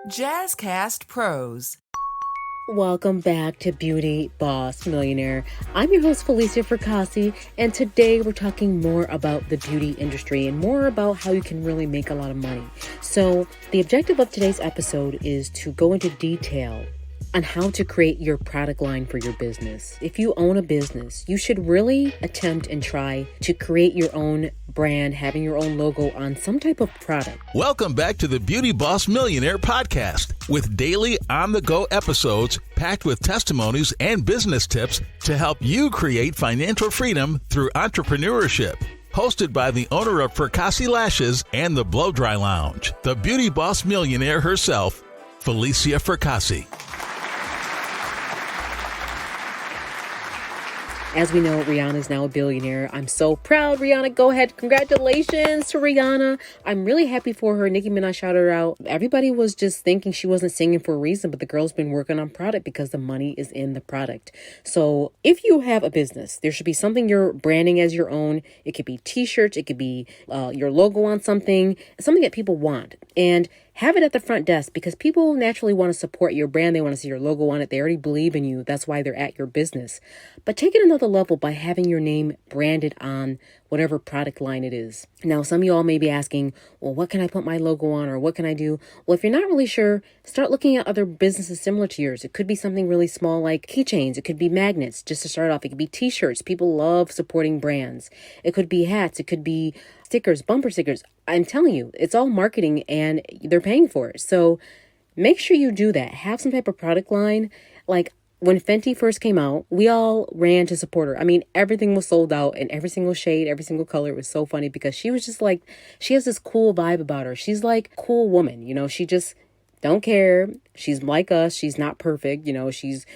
Jazzcast Pros. Welcome back to Beauty Boss Millionaire. I'm your host, Falicia Fracassi, and today we're talking more about the beauty industry and more about how you can really make a lot of money. So the objective of today's episode is to go into detail on how to create your product line for your business. If you own a business, you should really attempt and try to create your own brand, having your own logo on some type of product. Welcome back to the Beauty Boss Millionaire podcast with daily on-the-go episodes packed with testimonies and business tips to help you create financial freedom through entrepreneurship. Hosted by the owner of Fracassi Lashes and the Blow Dry Lounge, the Beauty Boss Millionaire herself, Falicia Fracassi. As we know, Rihanna is now a billionaire. I'm so proud, Rihanna. Go ahead. Congratulations to Rihanna. I'm really happy for her. Nicki Minaj shouted her out. Everybody was just thinking she wasn't singing for a reason, but the girl's been working on product because the money is in the product. So if you have a business, there should be something you're branding as your own. It could be t-shirts. It could be your logo on something that people want. And have it at the front desk because people naturally want to support your brand. They want to see your logo on it. They already believe in you. That's why they're at your business. But take it another level by having your name branded on whatever product line it is. Now, some of y'all may be asking, well, what can I put my logo on or what can I do? Well, if you're not really sure, start looking at other businesses similar to yours. It could be something really small like keychains. It could be magnets, just to start off. It could be t-shirts. People love supporting brands. It could be hats. It could be stickers, bumper stickers. I'm telling you, it's all marketing and they're paying for it. So make sure you do that. Have some type of product line. Like when Fenty first came out, we all ran to support her. I mean, everything was sold out and every single shade, every single color. It was so funny because she was just like, she has this cool vibe about her. She's like a cool woman, you know, she just don't care. She's like us. She's not perfect. You know, she's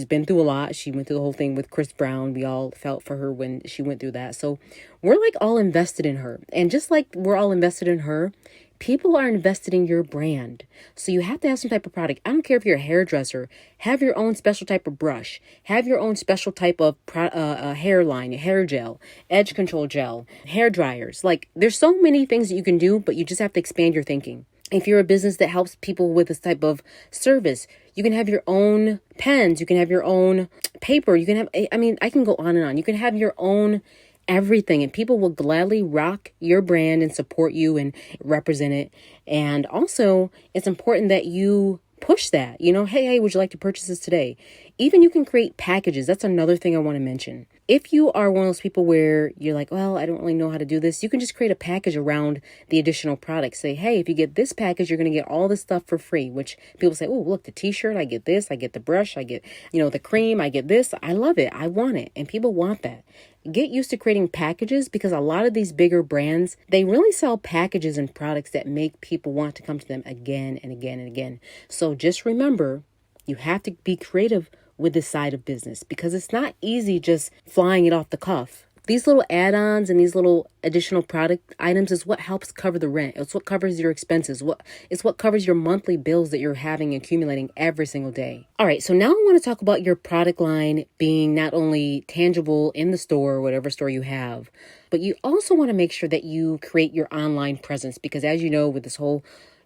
been through a lot. She went through the whole thing with Chris Brown. We all felt for her when she went through that. So we're like all invested in her. And just like we're all invested in her, people are invested in your brand. So you have to have some type of product. I don't care if you're a hairdresser. Have your own special type of brush. Have your own special type of hairline, hair gel, edge control gel, hair dryers. Like there's so many things that you can do, but you just have to expand your thinking. If you're a business that helps people with this type of service, you can have your own pens. You can have your own paper. You can have, I can go on and on. You can have your own everything and people will gladly rock your brand and support you and represent it. And also, it's important that you push that, you know, hey, would you like to purchase this today? Even you can create packages. That's another thing I want to mention. If you are one of those people where you're like, well, I don't really know how to do this, you can just create a package around the additional products. Say, hey, if you get this package, you're going to get all this stuff for free, which people say, oh, look, the t-shirt, I get this, I get the brush, I get, the cream, I get this. I love it. I want it. And people want that. Get used to creating packages because a lot of these bigger brands, they really sell packages and products that make people want to come to them again and again and again. So just remember, you have to be creative with this side of business because it's not easy just flying it off the cuff. These little add-ons and these little additional product items is what helps cover the rent. It's what covers your expenses. It's what covers your monthly bills that you're having accumulating every single day. All right, so now I want to talk about your product line being not only tangible in the store or whatever store you have, but you also want to make sure that you create your online presence because as you know, with this whole,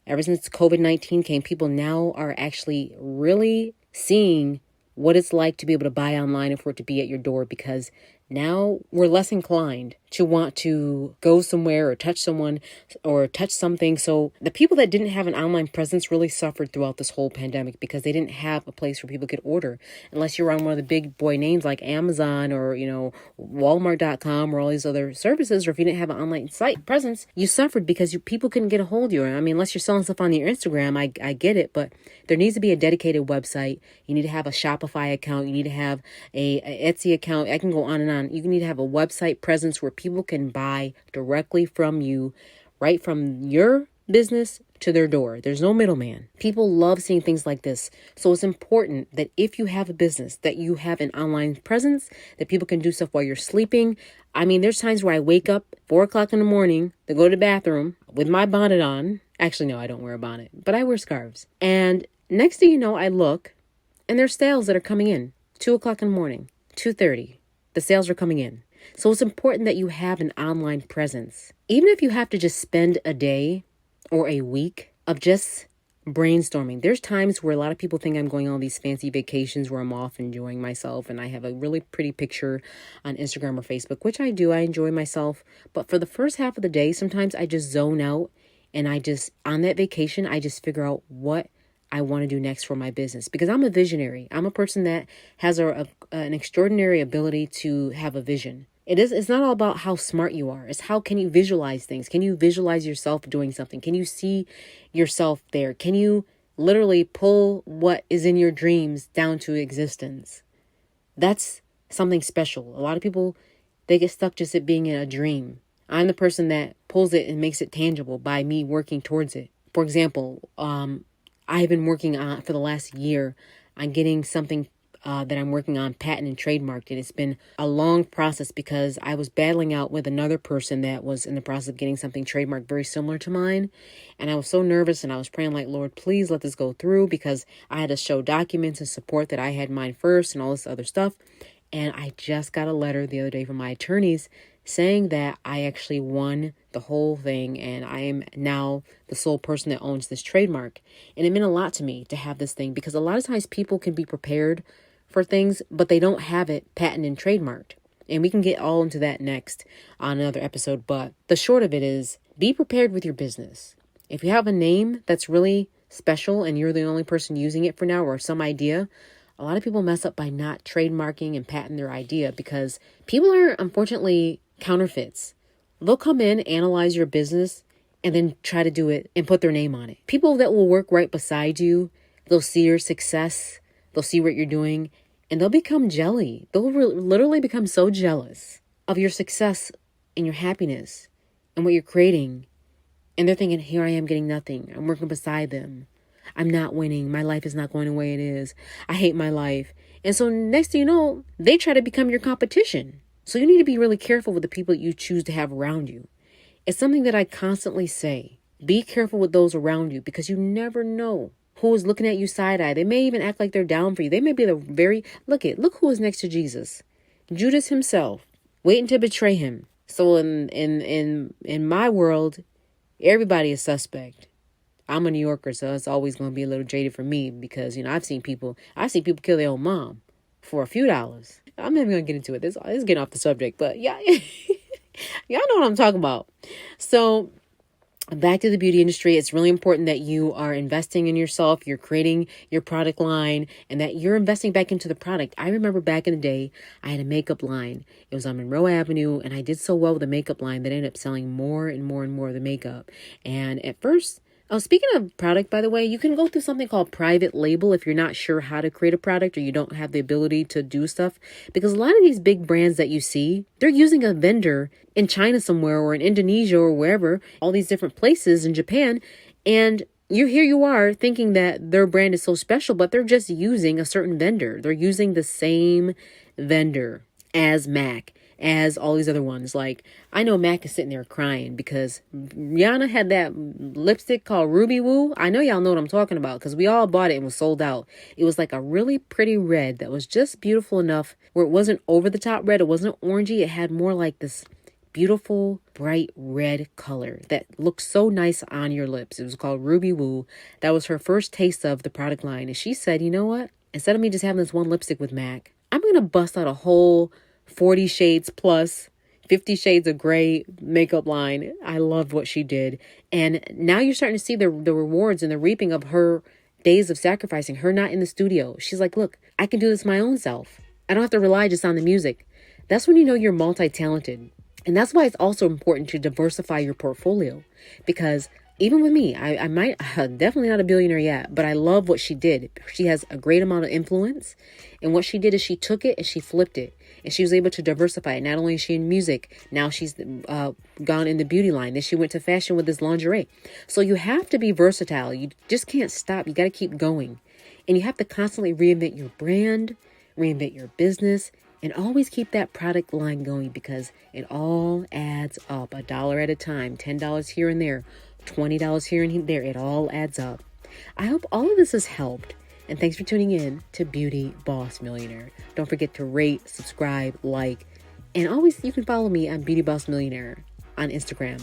ever since COVID-19 came, people now are actually really seeing what it's like to be able to buy online and for it to be at your door because now we're less inclined to want to go somewhere or touch someone or touch something. So the people that didn't have an online presence really suffered throughout this whole pandemic because they didn't have a place where people could order unless you're on one of the big boy names like Amazon or, Walmart.com or all these other services. Or if you didn't have an online site presence, you suffered because people couldn't get a hold of you. I mean, unless you're selling stuff on your Instagram, I get it, but there needs to be a dedicated website. You need to have a Shopify account. You need to have a Etsy account. I can go on and on. You need to have a website presence where people can buy directly from you, right from your business to their door. There's no middleman. People love seeing things like this. So it's important that if you have a business, that you have an online presence, that people can do stuff while you're sleeping. I mean, there's times where I wake up 4 o'clock in the morning to go to the bathroom with my bonnet on. Actually, no, I don't wear a bonnet, but I wear scarves. And next thing you know, I look and there's sales that are coming in 2 o'clock in the morning, 2:30. The sales are coming in. So it's important that you have an online presence. Even if you have to just spend a day or a week of just brainstorming. There's times where a lot of people think I'm going on these fancy vacations where I'm off enjoying myself, and I have a really pretty picture on Instagram or Facebook, which I do. I enjoy myself. But for the first half of the day, sometimes I just zone out, and on that vacation, I just figure out what I want to do next for my business, because I'm a visionary. I'm a person that has an extraordinary ability to have a vision. It's not all about how smart you are. It's how can you visualize things? Can you visualize yourself doing something? Can you see yourself there? Can you literally pull what is in your dreams down to existence? That's something special. A lot of people, they get stuck just at being in a dream. I'm the person that pulls it and makes it tangible by me working towards it. For example, I've been working on for the last year on getting something that I'm working on patent and trademarked. And it's been a long process because I was battling out with another person that was in the process of getting something trademarked very similar to mine. And I was so nervous, and I was praying like, Lord, please let this go through, because I had to show documents and support that I had mine first and all this other stuff. And I just got a letter the other day from my attorneys saying that I actually won the whole thing, and I am now the sole person that owns this trademark. And it meant a lot to me to have this thing, because a lot of times people can be prepared for things, but they don't have it patented and trademarked. And we can get all into that next on another episode. But the short of it is, be prepared with your business. If you have a name that's really special and you're the only person using it for now, or some idea, a lot of people mess up by not trademarking and patent their idea, because people are unfortunately counterfeits. They'll come in, analyze your business, and then try to do it and put their name on it. People that will work right beside you, they'll see your success, they'll see what you're doing, and they'll become jelly. They'll literally become so jealous of your success and your happiness and what you're creating. And they're thinking, here I am getting nothing. I'm working beside them. I'm not winning. My life is not going the way it is. I hate my life. And so next thing you know, they try to become your competition. So you need to be really careful with the people you choose to have around you. It's something that I constantly say. Be careful with those around you, because you never know who is looking at you side-eye. They may even act like they're down for you. They may be look who is next to Jesus. Judas himself, waiting to betray him. So in my world, everybody is suspect. I'm a New Yorker, so it's always going to be a little jaded for me, because, I've seen people kill their own mom for a few dollars. I'm not even going to get into it. This is getting off the subject, but yeah, y'all know what I'm talking about. So back to the beauty industry, it's really important that you are investing in yourself, you're creating your product line, and that you're investing back into the product. I remember back in the day, I had a makeup line. It was on Monroe Avenue, and I did so well with the makeup line that I ended up selling more and more and more of the makeup. And at first, speaking of product, by the way, you can go through something called private label if you're not sure how to create a product, or you don't have the ability to do stuff. Because a lot of these big brands that you see, they're using a vendor in China somewhere, or in Indonesia, or wherever, all these different places in Japan. And you are thinking that their brand is so special, but they're just using a certain vendor. They're using the same vendor as MAC, as all these other ones. Like, I know Mac is sitting there crying because Rihanna had that lipstick called Ruby Woo. I know y'all know what I'm talking about, because we all bought it and was sold out. It was like a really pretty red that was just beautiful enough where it wasn't over the top red. It wasn't orangey. It had more like this beautiful, bright red color that looked so nice on your lips. It was called Ruby Woo. That was her first taste of the product line. And she said, you know what? Instead of me just having this one lipstick with MAC, I'm going to bust out a whole 40 shades plus 50 shades of gray makeup line. I loved what she did. And now you're starting to see the rewards and the reaping of her days of sacrificing, her not in the studio. She's like, look, I can do this my own self. I don't have to rely just on the music. That's when you know you're multi-talented. And that's why it's also important to diversify your portfolio, because even with me, I might definitely not a billionaire yet, but I love what she did. She has a great amount of influence. And what she did is she took it and she flipped it. And she was able to diversify it. Not only is she in music, now she's gone in the beauty line. Then she went to fashion with this lingerie. So you have to be versatile. You just can't stop. You got to keep going. And you have to constantly reinvent your brand, reinvent your business, and always keep that product line going, because it all adds up. $1 at a time, $10 here and there, $20 here and there. It all adds up. I hope all of this has helped. And thanks for tuning in to Beauty Boss Millionaire. Don't forget to rate, subscribe, like, and always you can follow me on Beauty Boss Millionaire on Instagram.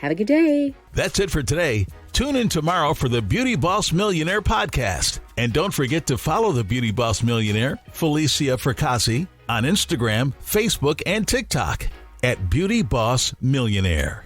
Have a good day. That's it for today. Tune in tomorrow for the Beauty Boss Millionaire podcast. And don't forget to follow the Beauty Boss Millionaire, Falicia Fracassi, on Instagram, Facebook, and TikTok at Beauty Boss Millionaire.